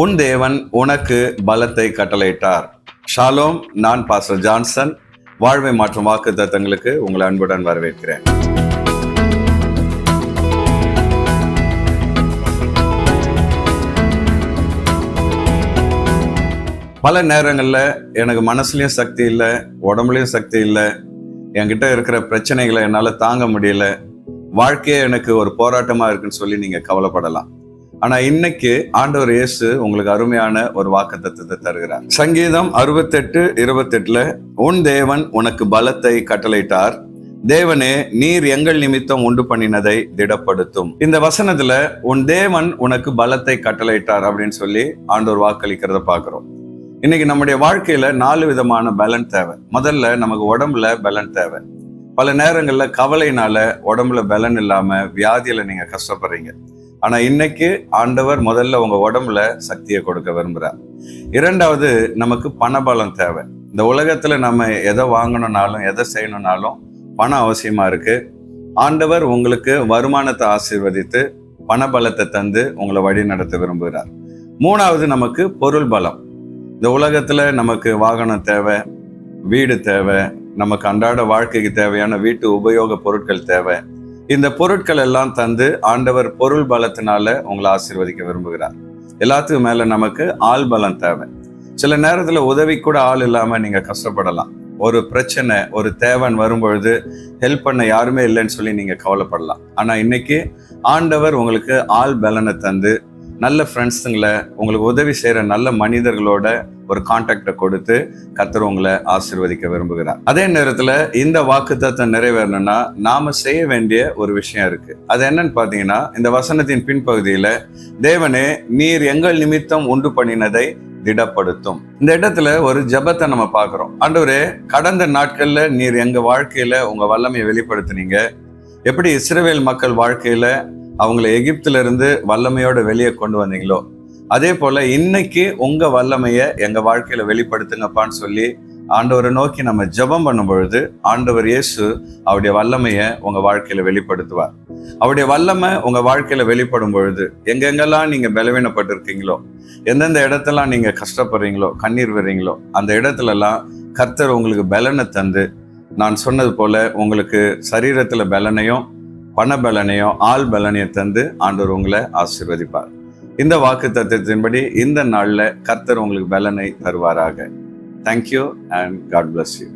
உன் தேவன் உனக்கு பலத்தை கட்டளையிட்டார். ஷாலோம். நான் பாஸ்டர் ஜான்சன். வாழ்வை மாற்றும் வாக்குத்தத்தங்களுக்கு உங்களை அன்புடன் வரவேற்கிறேன். பல நேரங்களில் எனக்கு மனசுலயும் சக்தி இல்லை, உடம்புலயும் சக்தி இல்லை, என்கிட்ட இருக்கிற பிரச்சனைகளை என்னால் தாங்க முடியல, வாழ்க்கையே எனக்கு ஒரு போராட்டமா இருக்குன்னு சொல்லி நீங்க கவலைப்படலாம். ஆனா இன்னைக்கு ஆண்டவர் இயேசு உங்களுக்கு அருமையான ஒரு வாக்குத்தத்தத்தை தருகிறார். சங்கீதம் 68:28 உன் தேவன் உனக்கு பலத்தை கட்டளையிட்டார், தேவனே நீர் எங்கள் நிமித்தம் உண்டு பண்ணினதை திடப்படுத்தும். இந்த வசனத்துல உன் தேவன் உனக்கு பலத்தை கட்டளையிட்டார் அப்படின்னு சொல்லி ஆண்டவர் வாக்களிக்கிறத பாக்குறோம். இன்னைக்கு நம்முடைய வாழ்க்கையில 4 விதமான பலன் தேவை. முதல்ல நமக்கு உடம்புல பலன் தேவை. பல நேரங்கள்ல கவலையினால உடம்புல பலன் இல்லாம வியாதியில நீங்க கஷ்டப்படுறீங்க. ஆனா இன்னைக்கு ஆண்டவர் முதல்ல உங்க உடம்புல சக்தியை கொடுக்க விரும்புறார். இரண்டாவது, நமக்கு பணபலம் தேவை. இந்த உலகத்துல நம்ம எதை வாங்கணும்னாலும் எதை செய்யணும்னாலும் பணம் அவசியமா இருக்கு. ஆண்டவர் உங்களுக்கு வருமானத்தை ஆசீர்வதித்து பணபலத்தை தந்து உங்களை வழி நடத்த விரும்புகிறார். மூணாவது, நமக்கு பொருள் பலம். இந்த உலகத்துல நமக்கு வாகனம் தேவை, வீடு தேவை, நமக்கு அன்றாட வாழ்க்கைக்கு தேவையான வீட்டு உபயோக பொருட்கள் தேவை. இந்த பொருட்கள் எல்லாம் தந்து ஆண்டவர் பொருள் பலத்தினால உங்களை ஆசீர்வதிக்க விரும்புகிறார். எல்லாத்துக்கும் மேல நமக்கு ஆள் பலம் தேவை. சில நேரத்துல உதவி கூட ஆள் இல்லாம நீங்க கஷ்டப்படலாம். ஒரு பிரச்சனை, ஒரு தேவன் வரும்பொழுது ஹெல்ப் பண்ண யாருமே இல்லைன்னு சொல்லி நீங்க கவலைப்படலாம். ஆனா இன்னைக்கு ஆண்டவர் உங்களுக்கு ஆள் பலனை தந்து நல்ல ஃப்ரெண்ட்ஸுங்களை, உங்களுக்கு உதவி செய்யற நல்ல மனிதர்களோட ஒரு கான்டாக்டை கொடுத்து கர்த்தர் உங்களை ஆசீர்வதிக்க விரும்புகிறார். அதே நேரத்துல இந்த வாக்குத்தத்தம் நிறைவேறணும்னா நாம செய்ய வேண்டிய ஒரு விஷயம் இருக்கு. அது என்னன்னு பாத்தீங்கன்னா, இந்த வசனத்தின் பின்பகுதியில தேவனே நீர் எங்கள் நிமித்தம் உண்டு பண்ணினதை திடப்படுத்தும். இந்த இடத்துல ஒரு ஜெபத்தை நம்ம பார்க்கிறோம். ஆண்டவரே, கடந்த நாட்கள்ல நீர் எங்க வாழ்க்கையில உங்க வல்லமையை வெளிப்படுத்தினீங்க. எப்படி இஸ்ரவேல் மக்கள் வாழ்க்கையில அவங்களை எகிப்துல இருந்து வல்லமையோட வெளியே கொண்டு வந்தீங்களோ, அதே போல இன்னைக்கு உங்க வல்லமைய எங்க வாழ்க்கையில வெளிப்படுத்துங்கப்பான்னு சொல்லி ஆண்டவரை நோக்கி நம்ம ஜெபம் பண்ணும் பொழுது ஆண்டவர் இயேசு அவருடைய வல்லமைய உங்க வாழ்க்கையில வெளிப்படுத்துவார். அவருடைய வல்லமை உங்க வாழ்க்கையில வெளிப்படும் பொழுது எங்கெங்கெல்லாம் நீங்க பலவீனப்பட்டிருக்கீங்களோ, எந்தெந்த இடத்தெல்லாம் நீங்க கஷ்டப்படுறீங்களோ, கண்ணீர் வர்றீங்களோ, அந்த இடத்துல எல்லாம் கர்த்தர் உங்களுக்கு பலனை தந்து, நான் சொன்னது போல உங்களுக்கு சரீரத்துல பலனையும் பணபலனையும் ஆள் பலனையும் தந்து ஆண்டவர் உங்களை ஆசீர்வதிப்பார். இந்த வாக்கு தத்துவத்தின்படி இந்த நாள்ல கர்த்தர் உங்களுக்கு பலனை தருவாராக. Thank you and God bless you.